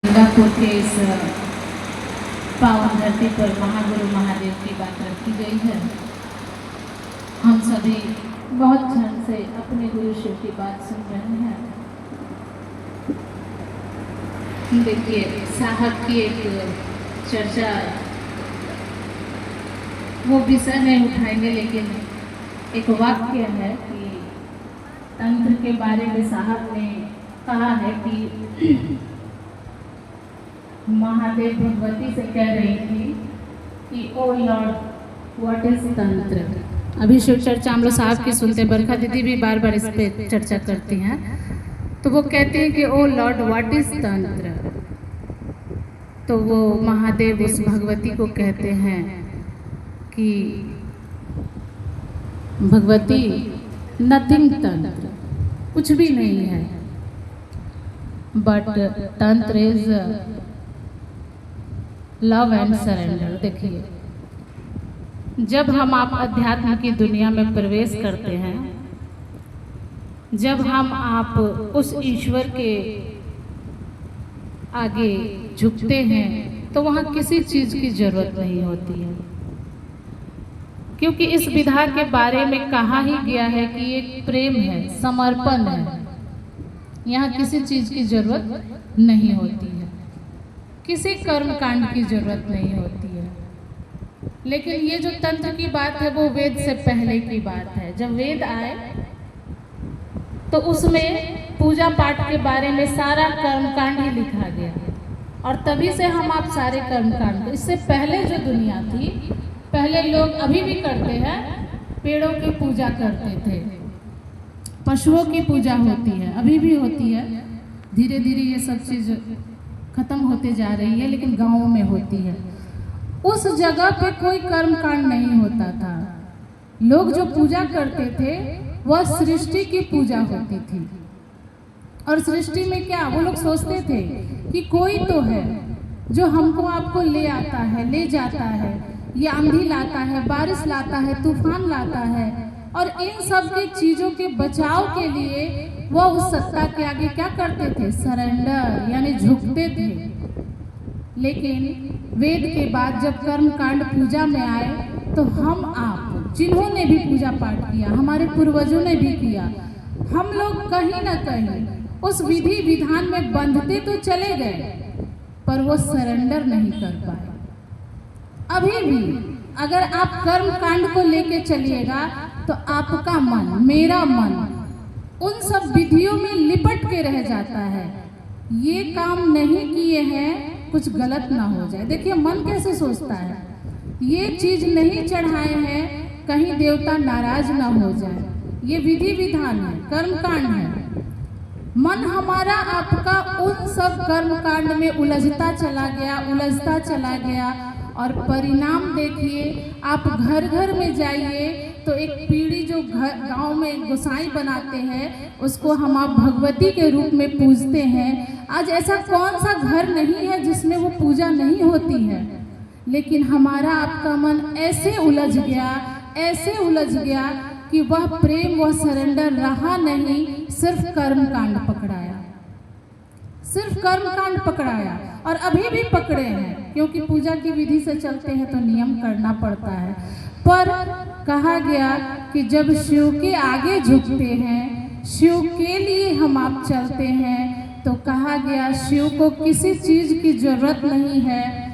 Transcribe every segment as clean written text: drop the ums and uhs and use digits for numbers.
दुर्गापुर के इस पावन धरती पर महागुरु महादेव की बात रखी गई है। हम सभी बहुत क्षण से अपने गुरु शिव की बात सुन रहे हैं। देखिए, साहब की एक चर्चा वो विषय नहीं उठाएंगे, लेकिन एक वाक्य है कि तंत्र के बारे में साहब ने कहा है कि महादेव भगवती से कह रही थी कि ओ लॉर्ड व्हाट इज तंत्र। अभी शिव चर्चा हम लोग साहब की सुनते, बरखा दीदी भी बार बार इस पे चर्चा करती हैं, तो वो कहती हैं कि ओ लॉर्ड व्हाट इज तंत्र। तो वो महादेव उस भगवती को कहते हैं कि भगवती नथिंग तंत्र, कुछ भी नहीं है, बट तंत्र इज लव एंड सरेंडर। देखिए, जब हम आप अध्यात्म की दुनिया में प्रवेश करते हैं, जब हम आप उस ईश्वर के आगे झुकते हैं, तो वहाँ किसी चीज़ की जरूरत नहीं होती है, क्योंकि इस विधा के बारे में कहा ही गया है कि एक प्रेम है, समर्पण है। यहाँ किसी चीज़ की जरूरत नहीं होती है, किसी कर्म कांड की जरूरत नहीं होती है। लेकिन ये जो तंत्र की बात है वो वेद से पहले की बात है। जब वेद आए तो उसमें पूजा पाठ के बारे में सारा कर्म कांड ही लिखा गया, और तभी से हम आप सारे कर्म कांड, इससे पहले जो दुनिया थी, पहले लोग अभी भी करते हैं, पेड़ों की पूजा करते थे, पशुओं की पूजा होती है, अभी भी होती है। धीरे धीरे ये सब चीज़ खत्म होते जा रही है, लेकिन गाँवों में होती है। उस जगह पे कोई कर्म कांड नहीं होता था। लोग जो पूजा करते थे वह सृष्टि की पूजा होती थी, और सृष्टि में क्या वो लोग सोचते थे कि कोई तो है जो हमको आपको ले आता है, ले जाता है, ये आंधी लाता है, बारिश लाता है, तूफान लाता है, और इन सब के चीज़ों के बचाव के लिए वो उस सत्ता के आगे क्या करते थे? सरेंडर, यानी झुकते थे। लेकिन वेद के बाद जब कर्म कांड पूजा में आए, तो हम आप जिन्होंने भी पूजा पाठ किया, हमारे पूर्वजों ने भी किया, हम लोग कहीं ना कहीं उस विधि विधान में बंधते तो चले गए, पर वो सरेंडर नहीं कर पाए। अभी भी अगर आप कर्म कांड को लेके चलिएगा, तो आपका मन, मेरा मन उन सब विधियों में लिपट के रह जाता है। ये काम नहीं किए हैं, कुछ गलत ना हो जाए। देखिए, मन कैसे सोचता है, ये चीज नहीं चढ़ाए हैं, कहीं देवता नाराज ना हो जाए। ये विधि विधान है, कर्म कांड है। मन हमारा आपका उन सब कर्म कांड में उलझता चला गया, और परिणाम देखिए, आप घर घर में जाइए तो एक पीढ़ी जो गांव में गोसाई बनाते हैं, उसको हम आप भगवती के रूप में पूजते हैं। आज ऐसा कौन सा घर नहीं है जिसमें वो पूजा नहीं होती है, लेकिन हमारा आपका मन ऐसे उलझ गया कि वह प्रेम, वह सरेंडर रहा नहीं, सिर्फ कर्म कांड पकड़ाया, और अभी भी पकड़े हैं, क्योंकि पूजा की विधि से चलते हैं तो नियम करना पड़ता है। पर कहा गया कि जब शिव के आगे झुकते हैं, शिव के लिए हम आप चलते हैं, तो कहा गया शिव को किसी चीज की जरूरत नहीं है।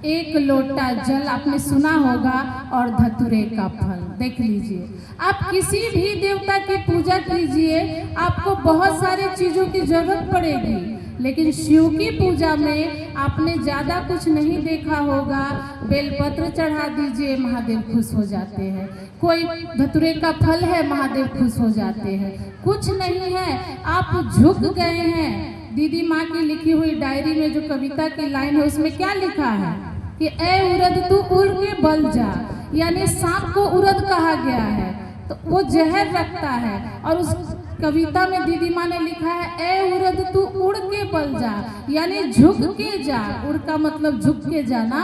एक लोटा जल आपने सुना होगा, और धतूरे का फल। देख लीजिए, आप किसी भी देवता की पूजा कीजिए, आपको बहुत सारी चीजों की जरूरत पड़ेगी, लेकिन शिव की पूजा में आपने ज़्यादा कुछ नहीं देखा होगा। बेलपत्र चढ़ा दीजिए, महादेव खुश हो जाते हैं। कोई धतूरे का फल है, महादेव खुश हो जाते हैं। कुछ नहीं है, आप झुक गए हैं। दीदी माँ की लिखी हुई डायरी में जो कविता की लाइन है, उसमें क्या लिखा है कि ए उरद तू उड़ के बल जा, यानी सांप को उरद कहा गया है, तो वो जहर रखता है। और उस कविता में दीदी माँ ने लिखा है ए उरद तू उड़ के बल जा, यानी झुक के जा। उड़ का मतलब झुक के जाना,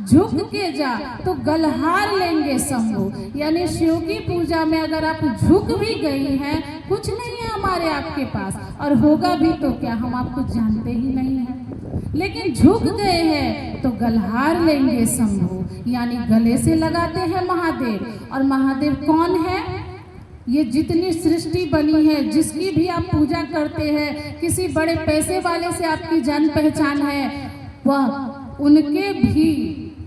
झुक के जा तो गलहार लेंगे शंभु। यानी शिव की पूजा में अगर आप झुक भी गई हैं, कुछ नहीं है हमारे आपके पास, और होगा भी तो क्या, हम आपको जानते ही नहीं हैं। लेकिन झुक गए हैं तो गलहार लेंगे शंभु, यानी गले से लगाते हैं महादेव। और महादेव कौन है? ये जितनी सृष्टि बनी है, जिसकी भी आप पूजा करते हैं, किसी बड़े पैसे वाले से आपकी जान पहचान है, वह उनके भी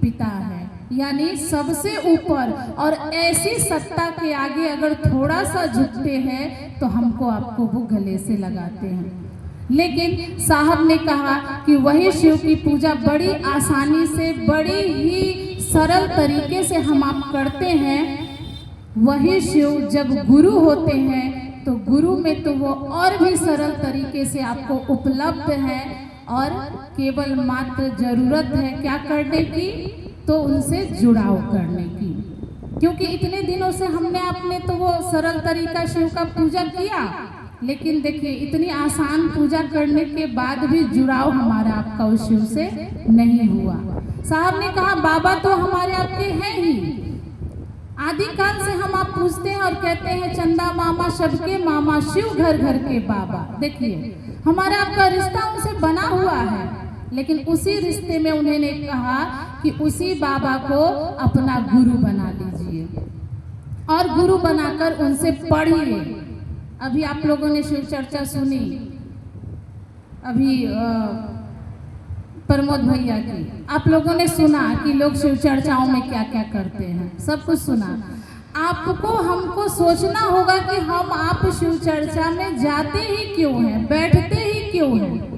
पिता है, यानी सबसे ऊपर। और ऐसी सत्ता के आगे अगर थोड़ा सा झुकते हैं तो हमको आपको वो गले से लगाते हैं। लेकिन साहब ने कहा कि वही शिव की पूजा बड़ी आसानी से, बड़ी ही सरल तरीके से हम आप करते हैं। वही शिव जब गुरु होते हैं तो गुरु में तो वो और भी सरल तरीके से आपको उपलब्ध है, और केवल मात्र जरूरत है क्या करने की? तो उनसे जुड़ाव करने की। क्योंकि इतने दिनों से हमने आपने तो वो सरल तरीका शिव का पूजा किया, लेकिन देखिए इतनी आसान पूजा करने के बाद भी जुड़ाव हमारा आपका उस शिव से नहीं हुआ। साहब ने कहा बाबा तो हमारे आपके हैं ही, आदिकाल से हम आप पूछते हैं और कहते हैं चंदा मामा सबके मामा, शिव घर घर के बाबा। देखिए हमारा आपका रिश्ता उनसे बना हुआ है, लेकिन उसी रिश्ते में उन्होंने कहा कि उसी बाबा को अपना गुरु बना लीजिए और गुरु बनाकर उनसे पढ़िए। अभी आप लोगों ने शिव चर्चा सुनी, अभी प्रमोद भैया की, आप लोगों ने सुना कि लोग शिव चर्चाओं में क्या क्या करते हैं, सब कुछ सुना। आपको हमको सोचना होगा कि हम आप शिव चर्चा में जाते ही क्यों हैं, बैठते ही क्यों हैं।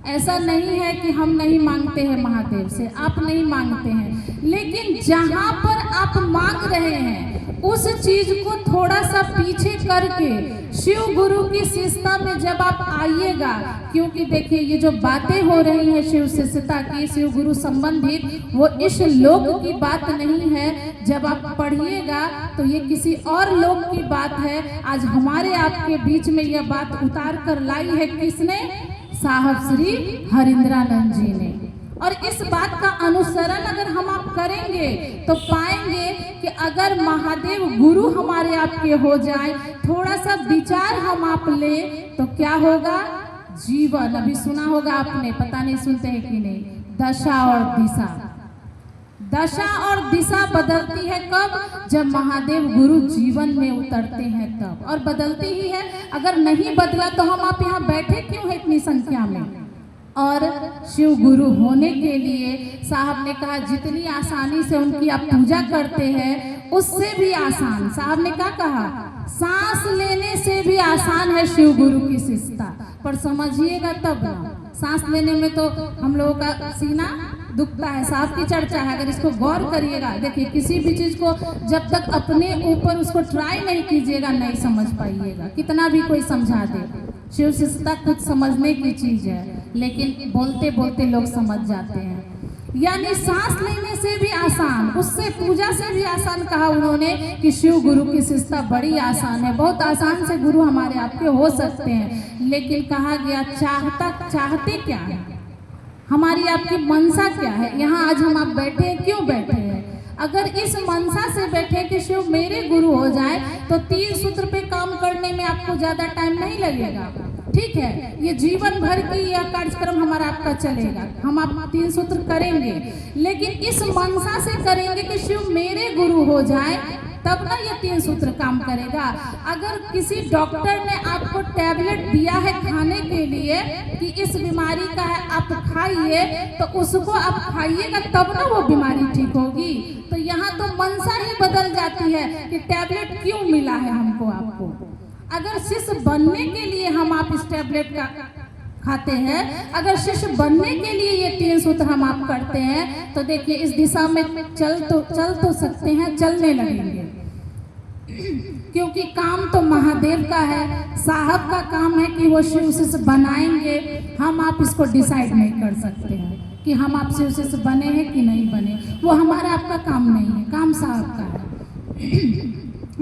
ऐसा नहीं है कि हम नहीं मांगते हैं महादेव से, आप नहीं मांगते हैं, लेकिन जहाँ पर आप मांग रहे हैं उस चीज को थोड़ा सा पीछे करके शिव गुरु की शिष्यता में जब आप आइएगा, क्योंकि देखिए ये जो बातें हो रही हैं शिव शिष्यता की, शिव गुरु संबंधित, वो इस लोक की बात नहीं है। जब आप पढ़िएगा तो ये किसी और लोक की बात है। आज हमारे आपके बीच में यह बात उतार कर लाई है किसने? साहब श्री हरिंद्रानंद जी ने। और इस बात का अनुसरण अगर हम आप करेंगे तो पाएंगे कि अगर महादेव गुरु हमारे आपके हो जाए, थोड़ा सा विचार हम आप ले तो क्या होगा? जीवन, अभी सुना होगा आपने, पता नहीं सुनते हैं कि नहीं, दशा और दिशा। दशा और दिशा बदलती है कब? जब महादेव गुरु जीवन में उतरते हैं तब, और बदलती ही है। अगर नहीं बदला तो हम आप यहाँ बैठे क्यों हैं इतनी संख्या में? और शिव गुरु होने के लिए साहब ने कहा जितनी आसानी से उनकी आप पूजा करते हैं उससे भी आसान, साहब ने क्या कहा? सांस लेने से भी आसान है शिव गुरु की शिष्यता। पर समझिएगा तब ना, सांस लेने में तो हम लोगों का सीना दुखता है। साहब की चर्चा है, अगर इसको गौर करिएगा, देखिए किसी भी चीज को जब तक अपने ऊपर उसको ट्राई नहीं कीजिएगा नहीं समझ पाइएगा, कितना भी कोई समझा दे। शिव शिष्यता कुछ समझने की चीज है, लेकिन बोलते बोलते लोग समझ जाते हैं। यानी सांस लेने से भी आसान, उससे पूजा से भी आसान कहा उन्होंने कि शिव गुरु की शिष्यता बड़ी आसान है। बहुत आसान से गुरु हमारे आपके हो सकते हैं, लेकिन कहा गया चाहते क्या है, हमारी आपकी मनसा क्या है। यहाँ आज हम आप बैठे हैं, क्यों बैठे हैं? अगर इस मनसा से बैठे कि शिव मेरे गुरु हो जाए तो 3 सूत्र पे काम करने में आपको ज्यादा टाइम नहीं लगेगा। ठीक है, ये जीवन भर की यह कार्यक्रम हमारा आपका चलेगा, हम आप 3 सूत्र करेंगे, लेकिन इस मनसा से करेंगे कि शिव मेरे गुरु हो जाए, तब ना ये 3 सूत्र काम करेगा। अगर किसी डॉक्टर ने आपको टैबलेट दिया है खाने के लिए कि इस बीमारी का है आप खाइए, तो उसको आप खाइएगा तब ना वो बीमारी ठीक होगी। तो यहाँ तो मनसा ही बदल जाती है कि टैबलेट क्यों मिला है हमको आपको। अगर शिष्य बनने के लिए हम आप इस टैबलेट का खाते हैं, अगर शिष्य बनने के लिए ये 3 सूत्र हम आप करते हैं, तो देखिए इस दिशा में चल तो सकते हैं, चलने लगेंगे। क्योंकि काम तो महादेव का है, साहब का काम है कि वो शिव शिष्य बनाएंगे। हम आप इसको डिसाइड नहीं कर सकते हैं कि हम आप शिव शिष्य बने हैं कि नहीं बने, वो हमारा आपका काम नहीं है, काम साहब का है।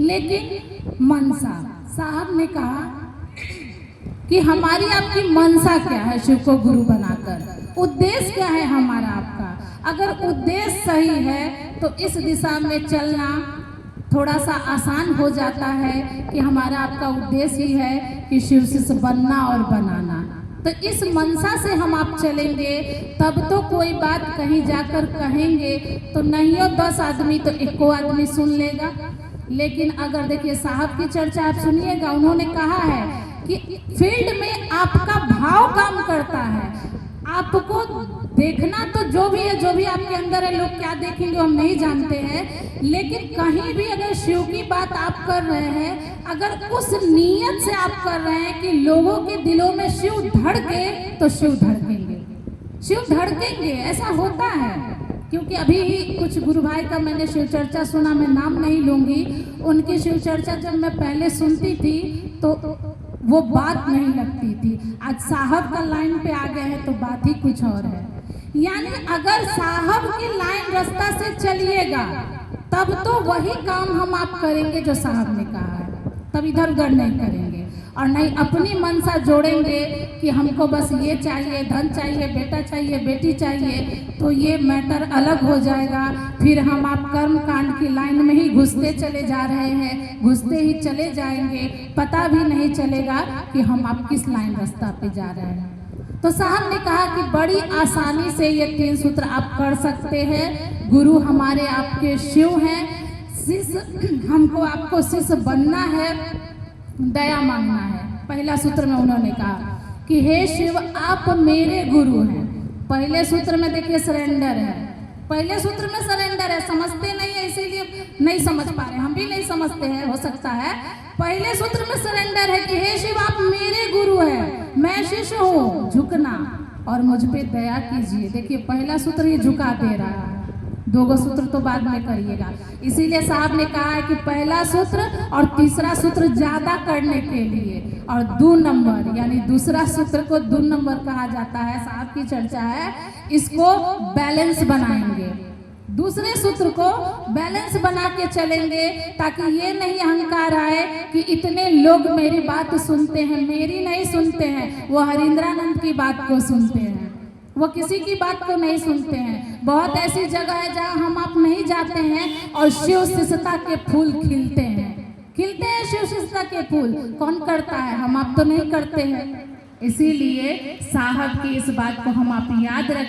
लेकिन मनसा, साहब ने कहा कि हमारी आपकी मनसा क्या है शिव को गुरु बनाकर, उद्देश्य क्या है हमारा आपका। अगर उद्देश्य सही है तो इस दिशा में चलना थोड़ा सा आसान हो जाता है कि हमारा आपका उद्देश्य ही है कि शिव शिष्य बनना और बनाना। तो इस मनसा से हम आप चलेंगे तब तो कोई बात कहीं जाकर कहेंगे तो नहीं हो 10 आदमी तो 1 आदमी सुन लेगा। लेकिन अगर देखिए साहब की चर्चा आप सुनिएगा, उन्होंने कहा है कि फील्ड में आपका भाव काम करता है। आपको देखना तो जो भी है, जो भी आपके अंदर है, लोग क्या देखेंगे हम नहीं जानते हैं, लेकिन कहीं भी अगर शिव की बात आप कर रहे हैं, अगर उस नीयत से आप कर रहे हैं कि लोगों के दिलों में शिव धड़के, तो शिव धड़केंगे, शिव धड़केंगे। ऐसा होता है, क्योंकि अभी कुछ गुरु भाई का मैंने शिव चर्चा सुना, मैं नाम नहीं लूँगी, उनकी शिव चर्चा जब मैं पहले सुनती थी तो वो बात नहीं लगती थी। आज साहब का लाइन पे आ गए हैं तो बात ही कुछ और है। यानी अगर साहब की लाइन रास्ता से चलिएगा तब तो वही काम हम आप करेंगे जो साहब ने कहा है, तब इधर उधर नहीं करेंगे। और नहीं अपनी मनसा जोड़ेंगे कि हमको बस ये चाहिए, धन चाहिए, बेटा चाहिए, बेटी चाहिए, तो ये मैटर अलग हो जाएगा। फिर हम आप कर्म कांड की लाइन में ही घुसते चले जा रहे हैं, घुसते ही चले जाएंगे, पता भी नहीं चलेगा कि हम आप किस लाइन रास्ता पे जा रहे हैं। तो साहब ने कहा कि बड़ी आसानी से ये 3 सूत्र आप कर सकते हैं। गुरु हमारे आपके शिव हैं, शिष्य हमको आपको शिष्य बनना है, दया मांगना है। पहला सूत्र में उन्होंने कहा कि हे शिव आप मेरे गुरु हैं। पहले सूत्र में देखिए सरेंडर है, पहले सूत्र में सरेंडर है, समझते नहीं है इसीलिए नहीं समझ पा रहे, हम भी नहीं समझते हैं, हो सकता है। पहले सूत्र में सरेंडर है कि हे शिव आप मेरे गुरु हैं, मैं शिष्य हूँ, झुकना और मुझ पे दया कीजिए। देखिए पहला सूत्र ये झुका दे रहा है, 2 सूत्र तो बाद में करिएगा। इसीलिए साहब ने कहा है कि पहला सूत्र और तीसरा सूत्र ज्यादा करने के लिए, और 2 नंबर यानी दूसरा सूत्र को 2 नंबर कहा जाता है। साहब की चर्चा है, इसको बैलेंस बनाएंगे, दूसरे सूत्र को बैलेंस बना के चलेंगे, ताकि ये नहीं अहंकार आए कि इतने लोग मेरी बात सुनते हैं, मेरी नहीं सुनते हैं, वो हरिंद्रानंद की बात को सुनते हैं, वो किसी की बात को नहीं सुनते हैं। बहुत ऐसी जगह है जहाँ हम आप नहीं जाते हैं और शिव शिष्यता के फूल खिलते हैं, खिलते हैं शिव शिष्यता के फूल। कौन करता है? हम आप तो नहीं करते हैं। इसीलिए साहब की इस बात को हम आप याद रखें।